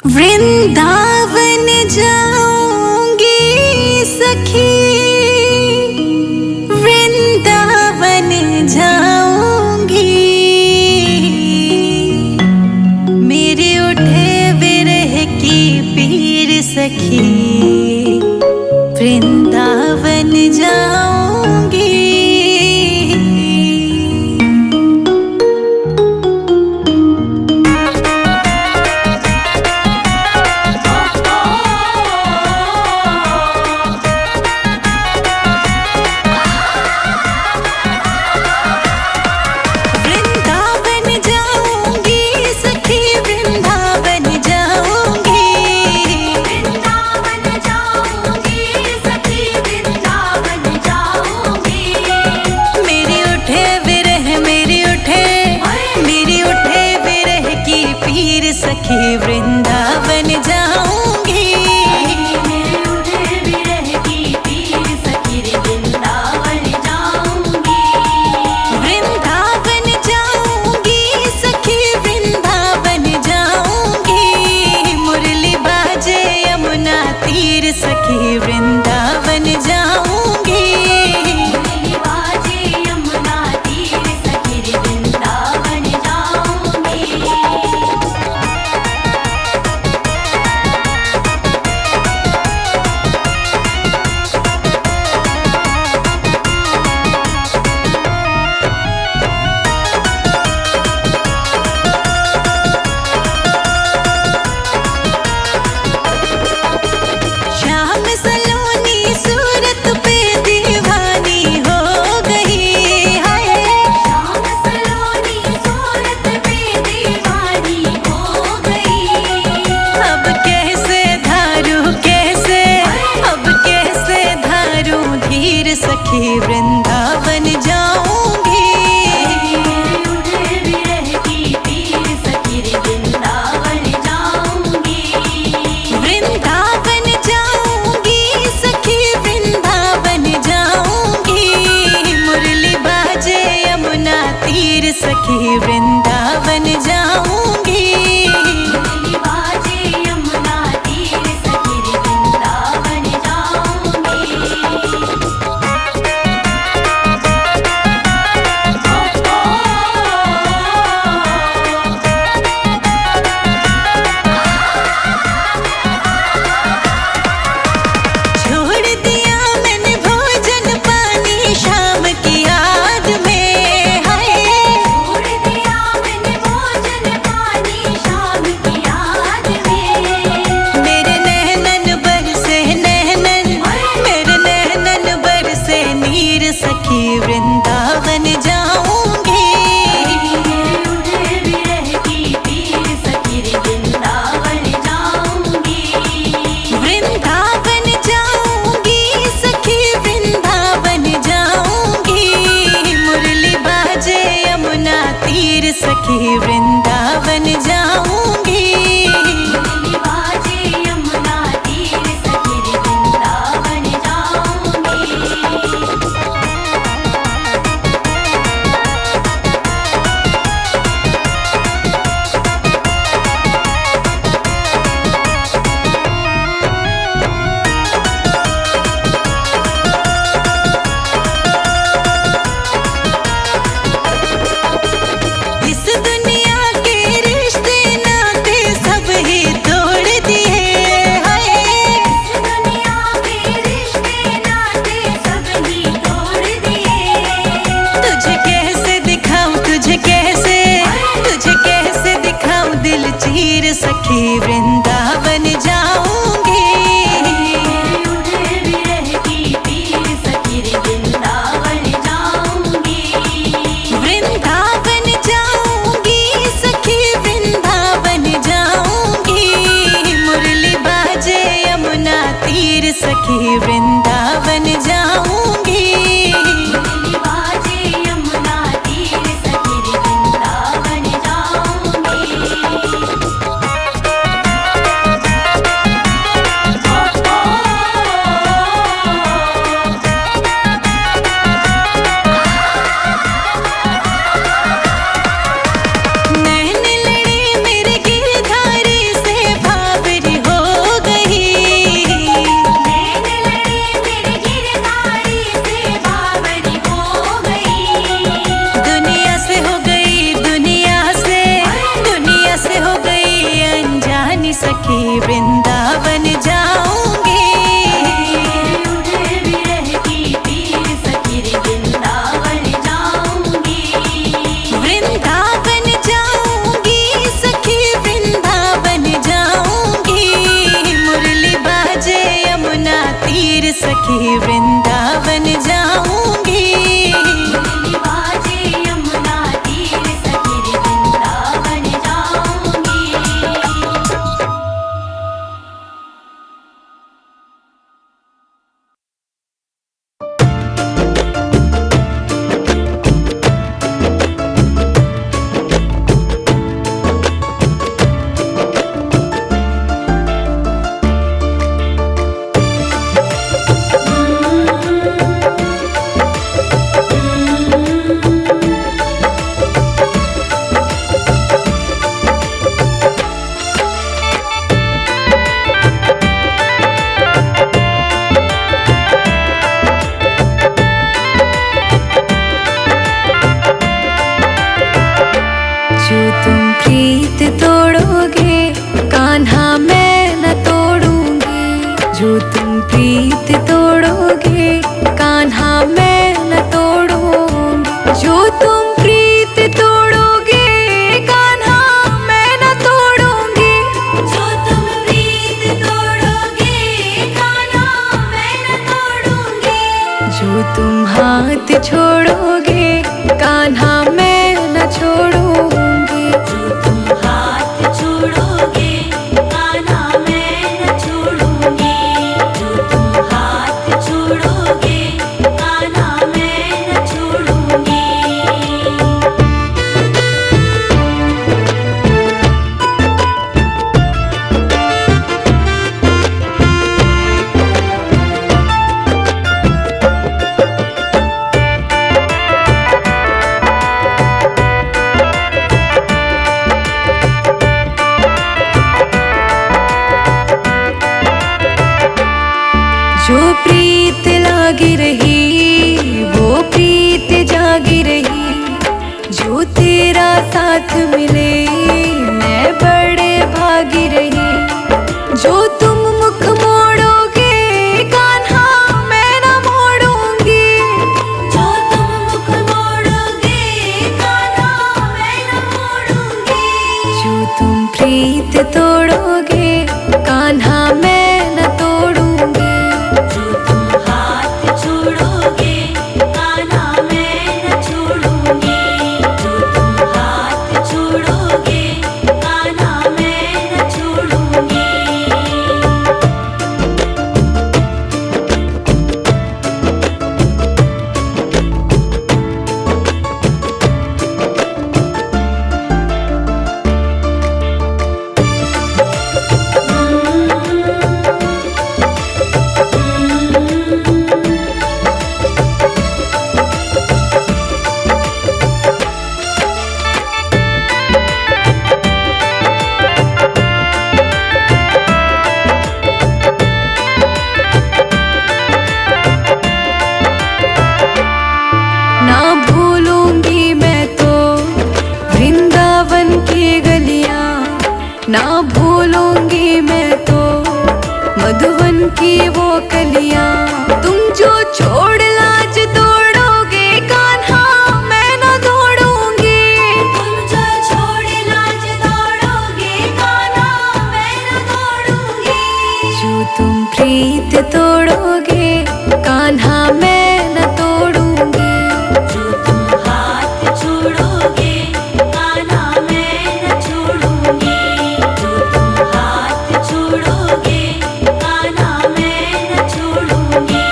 वृंदावन जाऊंगी सखी, वृंदावन जाऊंगी। मेरे उठे विरह की पीर सखी, वृंदावन जाऊंगी। सखी वृंदावन जाऊंगी, मेरे उठे विरह की पीर सखी वृंदावन जाऊंगी। वृंदावन जाऊंगी सखी, वृंदावन जाऊंगी। मुरली बाजे यमुना तीर सखी, वृंदावन जाऊंगी। मुरली बाजे यमुना तीर सखी वृंदावन जाऊंगी। सखी वृंदावन जाऊंगी, मेरे उठे विरह की पीर सखी वृंदावन जाऊंगी। वृंदावन जाऊंगी सखी, वृंदावन जाऊंगी। मुरली बाजे यमुना तीर सखी, वृंदावन जाऊंगी। मुरली बाजे यमुना तीर सखी वृंदावन जाऊंगी। सखी वृंदावन जाऊंगी, मेरे उठे विरह की पीर सखी वृंदावन जाऊंगी। वृंदावन जाऊंगी सखी, वृंदावन जाऊंगी। मुरली बाजे यमुना तीर सखी, वृंदावन जाऊंगी। मुरली बाजे यमुना तीर सखी वृंदावन जाऊंगी। इस दुनिया के रिश्ते नाते सब ही तोड़ दिए, हाय। इस दुनिया के रिश्ते नाते सब ही तोड़ दिए। तुझे कैसे दिखाऊं, तुझे कैसे दिखाऊं दिल चीर सखी, वृंदावन जाऊंगी। मेरे उठे विरह की पीर सखी वृंदावन जाऊंगी। वृंदावन जाऊंगी सखी, वृंदावन जाऊंगी। मुरली बाजे यमुना तीर सखी, वृंदावन जाऊंगी। मुरली बाजे यमुना तीर सखी वृंदावन जाऊंगी। सखी वृंदावन जाऊंगी। उठे विरह की पीर सखी वृंदावन जाऊंगी। वृंदावन जाऊंगी सखी वृंदावन जाऊंगी। मुरली बाजे यमुना तीर सखी वृंदावन जाऊंगी। मुरली बाजे यमुना तीर सखी वृंदावन जाऊंगी। जो तुम प्रीत तोड़ोगे कान्हा मैं न तोड़ूंगी। जो तुम प्रीत तोड़ोगे कान्हा मैं न तोड़ूंगी। जो तुम प्रीत तोड़ोगे कान्हा मैं न तोड़ूंगी। जो तुम प्रीत तोड़ोगे कान्हा मैं न तोड़ूंगी। जो तुम हाथ छोड़ोगे कान्हा मैं न छोड़ूंगी। जो तुम हाथ छोड़ोगे कान्हा मैं न छोड़ूंगी। जो तुम हाथ छोड़ोगे कान्हा मैं न छोड़ूंगी। जो प्रीत लागी रही वो प्रीत जागी रही। जो तेरा साथ मिले मैं बड़े भागी रही। जो तुम मुख मोड़ोगे कान्हा मैं न मोड़ूंगी। जो तुम मुख मोड़ोगे कान्हा मैं न मोड़ूंगी। जो तुम प्रीत तोड़ोगे कान्हा मैं न तोड़ूंगी। जो तुम हाथ छोड़ोगे कान्हा मैं न छोड़ूंगी। जो तुम हाथ छोड़ोगे कान्हा मैं न छोड़ूंगी। ना भूलूंगी मैं तो वृंदावन की गलियां। ना भूलूंगी मैं तो मधुवन की वो कलियां। तुम जो छोड़ लाज दौड़ोगे कान्हा मैं न दौड़ूंगी। तुम जो छोड़ लाज दौड़ोगे कान्हा मैं न दौड़ूंगी। जो तुम प्रीत तोड़ोगे कान्हा मैं न तोड़ूंगी। जो तुम हाथ छोड़ोगे कान्हा मैं न छोड़ूंगी। जो तुम हाथ छोड़ोगे कान्हा मैं न छोड़ूंगी।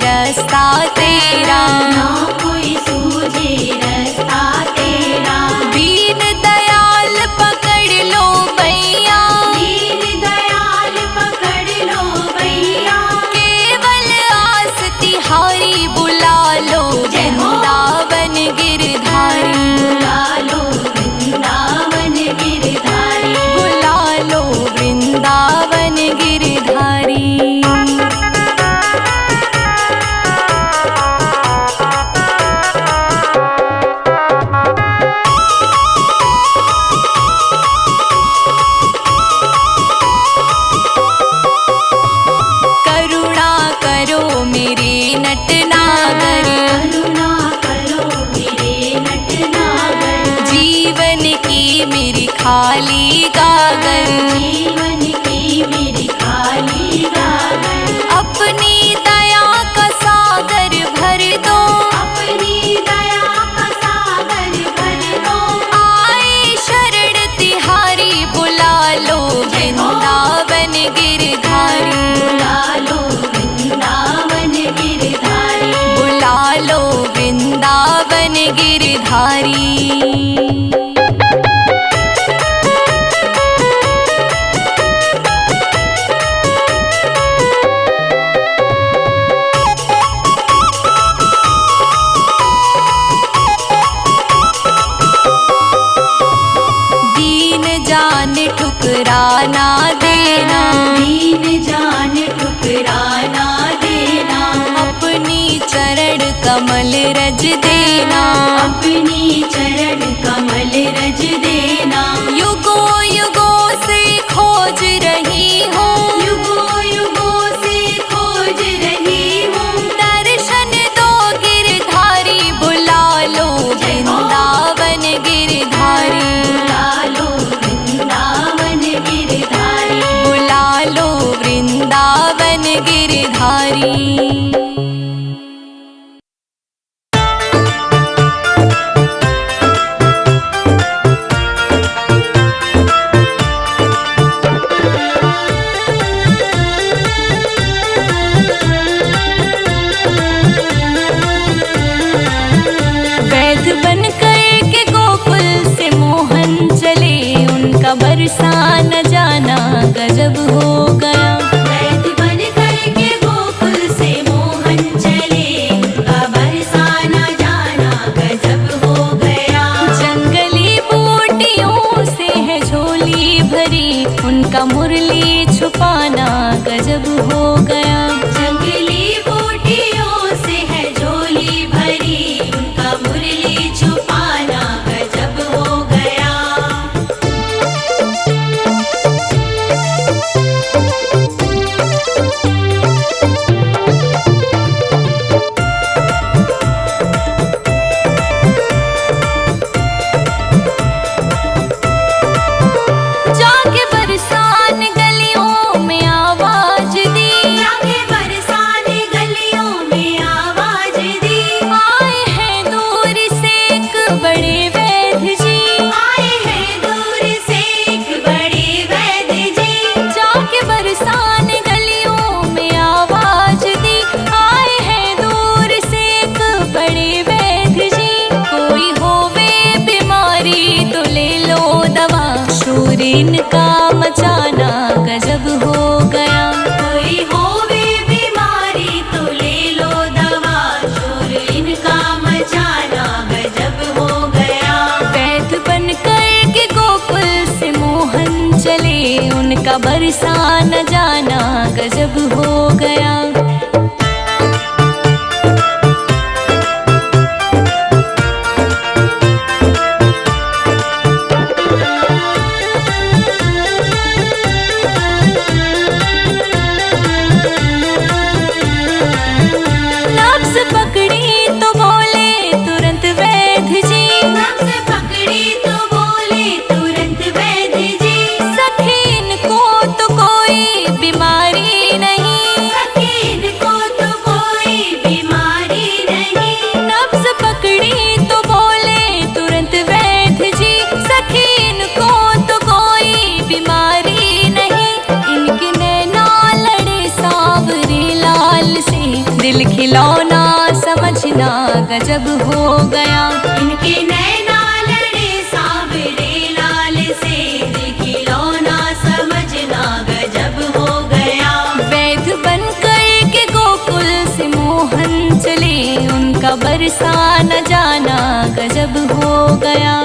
रास्ता तेरा, ना कोई सूझे रास्ता तेरा। दीन दयाल पकड़ लो भैया, दीन दयाल पकड़ लो भैया। केवल आस तिहारी बुला लो जय हो। वृंदावन गिरधारी, बुला लो वृंदावन गिरधारी। बुला लो वृंदावन गिरधारी। करुणा करो मेरे नटनागर, करुणा करो मेरे नटनागर। जीवन की मेरी खाली गागर, जीवन की मेरी खाली गागर। अपनी दया का सागर भर दो, अपनी दया का सागर भर दो। आए शरण तिहारी बुला लो वृंदावन गिरधारी, बुला लो वृंदावन गिरधारी। बुला लो वृंदावन गिरधारी। दीन जान ठुकराना देना, दीन जान ठुकराना देना। अपनी चरण कमल रज देना, अपनी चरण कमल रज देना। युगों युगों से खोज रही हूँ, युगों युगों से खोज रही हूँ। दर्शन दो गिरधारी, बुला लो वृंदावन गिरधारी, बुला लो वृंदावन गिरधारी। बुला लो वृंदावन गिरधारी। वैद बन कर के गोकुल से मोहन चले, उनका बरसा न जाना गजब हो गया। वैद बन करके गोकुल से मोहन चले, उनका बरसा न जाना गजब हो गया। जंगली बूटियों से है झोली भरी, उनका मुरली छुपाना गजब हो गया। जंगली बूटियों से है झोली भरी, उनका मुरली छुपाना गजब हो गया। जाके बरसान गलियों में आवाज दी, जाके बरसाने गलियों में आवाज दी। आए हैं दूर से एक बड़े वैद जी, आए हैं दूर से एक बड़े वैद जी। जाके बरसान गलियों में आवाज दी, आए हैं दूर से एक बड़े वैद जी। कोई होवे बीमारी तो ले लो दवा, शोर इनका मचाना गजब हो गया। कोई होवे बीमारी तो ले लो दवा, शोर इनका मचाना गजब हो गया। वैद बन कर के गोकुल से मोहन चले, उनका बरसा न जाना गजब हो गया। नब्ज पकड़ी तो बोले तुरंत वैद जी, नब्ज पकड़ी तो बोले तुरंत वैद जी। सखी इनको तो कोई बीमारी नहीं, सखी इनको दिल खिलौना समझना गजब हो गया। इनके नैना लड़े सांवरे लाल से, दिल खिलौना समझना गजब हो गया। वैध बनकर के गोकुल से मोहन चले, उनका बरसा न जाना गजब हो गया।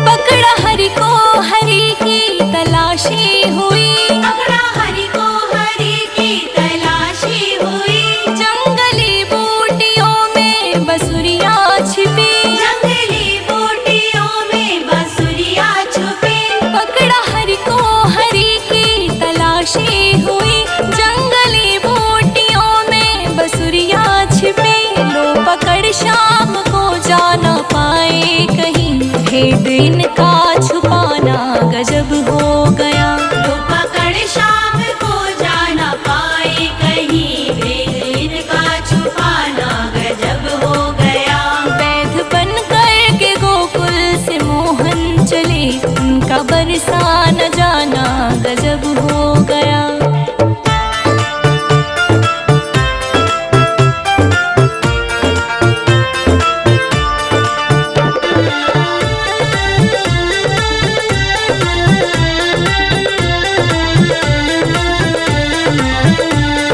पकड़ा हरि को हरि की तलाशी हुई, पकड़ा हरि को हरि की तलाशी हुई। जंगली बूटियों में बसुरिया छिपी, जंगली बूटियों में बसुरिया छुपी। पकड़ा हरि को हरि की तलाशी हुई, जंगली बूटियों में बसुरिया छिपी। लो पकड़ शाम को जाना पाए कहीं, भेद इनका छुपाना गजब हो गया। लो पकड़ शाम को जाना पाए कहीं, भेद इनका छुपाना गजब हो गया। वैध बनकर के गोकुल से मोहन चले, उनका बरसा न जाना गजब हो गया।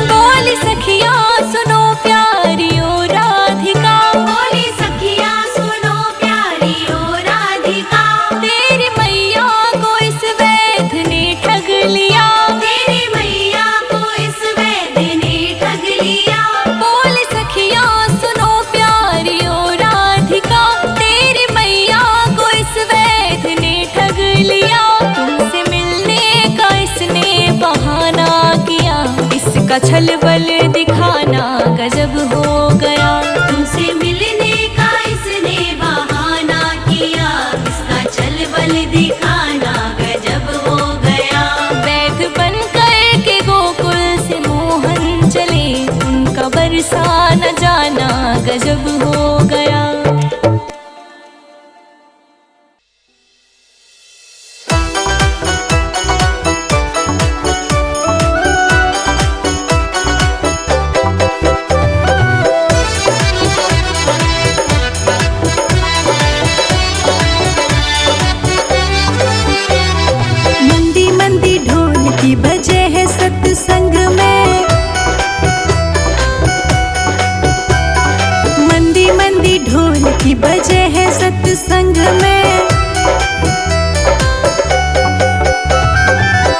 बोली सखियाँ सुनो प्यारी ओ राधिका, बोली सखियाँ सुनो प्यारी ओ राधिका। तेरी मैया को इस वैध ने ठग लिया, तेरी मैया को इस वैद ने ठग लिया। बोली सखियाँ सुनो प्यारी ओ राधिका, तेरी मैया को इस वैध ने ठग लिया। तुमसे मिलने का इसने बहाना किया, इसका छल बल दिखाना गजब हो गया। तुमसे मिलने का इसने बहाना किया, इसका छल बल दिखाना गजब हो गया। वैध बनकर के गोकुल से मोहन चले, उनका बरसा न जाना गजब हो गया। मंदी मंदी ढोल की बजे है सत्संग में, मंदी मंदी ढोल की बजे है सत्संग में।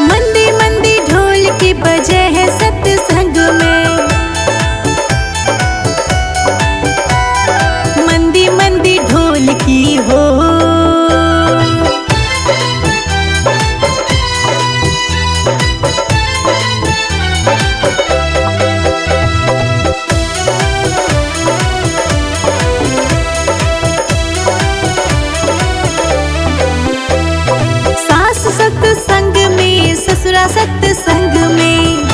मंदी मंदी ढोल की बजे है सत्संग में, मंदी मंदी ढोल की हो। सास सत्संग में, ससुरा सत्संग में,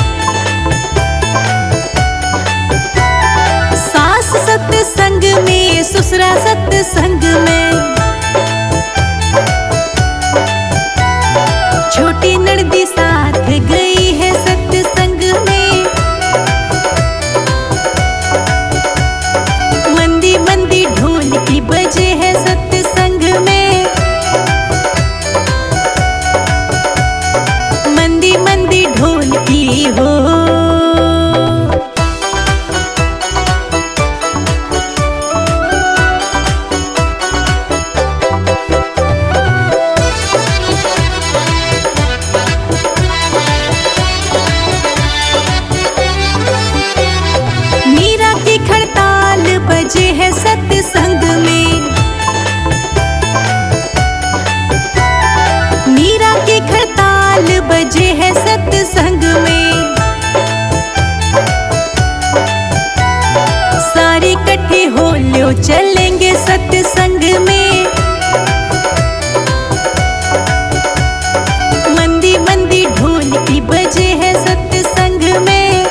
सास सत्संग में, ससुरा सत्संग में। छोटी ननदी साथ गई है सत्संग में, मंदी मंदी ढोल की बजे है सत्संग में, मंदी मंदी ढोल की हो। मीरा की खड़ताल बजे है सत्संग में, मीरा की खड़ताल बजे है सत्संग में। सारे इकट्ठे हो लो चलेंगे सत्संग में, मंदी मंदी ढोल की बजे है सत्संग में,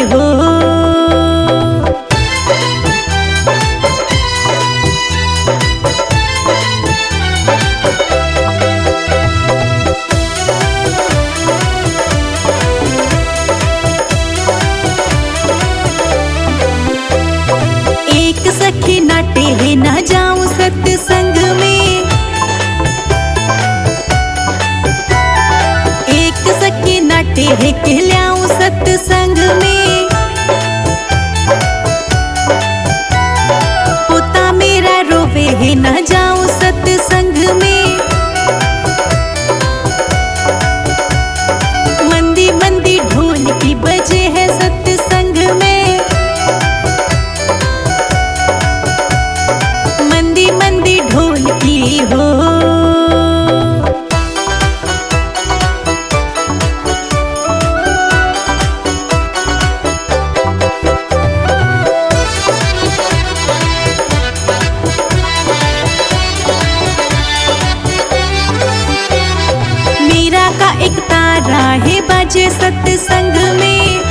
हो। एक सखी नाटे है ना जाऊं सत्संग में, एक सखी नाटे है कहलाऊं सत्संग में। पोता मेरा रोवे है ना जाऊं सत्संग में। मंदी मंदी ढोल की बजे है सत्संग में। मंदी मंदी ढोल की हो। मीरा का एक तारा है बाजे सत्संग में।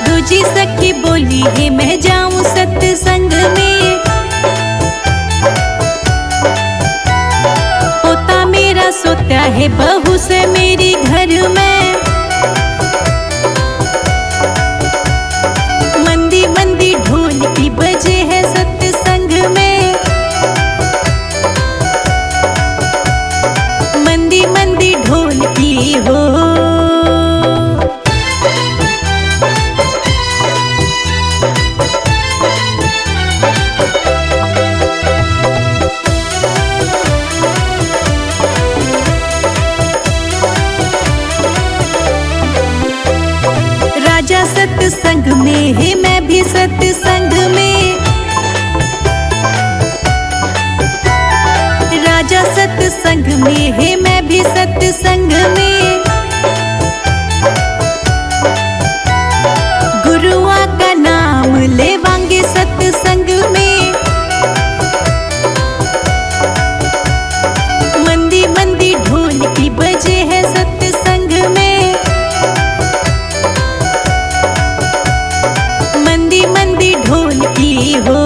दूजी सखी बोली है मैं जाऊं सत्संग में। पोता मेरा सोता है बहू से मेरी घर में। मंदी मंदी ढोल की बजे है सत्संग में। मंदी मंदी ढोल की हो। राजा सत्संग में है मैं भी सत्संग में। राजा सत्संग में है मैं भी सत्संग में। गुरुआ का नाम लेवांगे सत्संग में। मंदी मंदी ढोल की बजे है सत्संग में। मंदी मंदी ढोल की हो।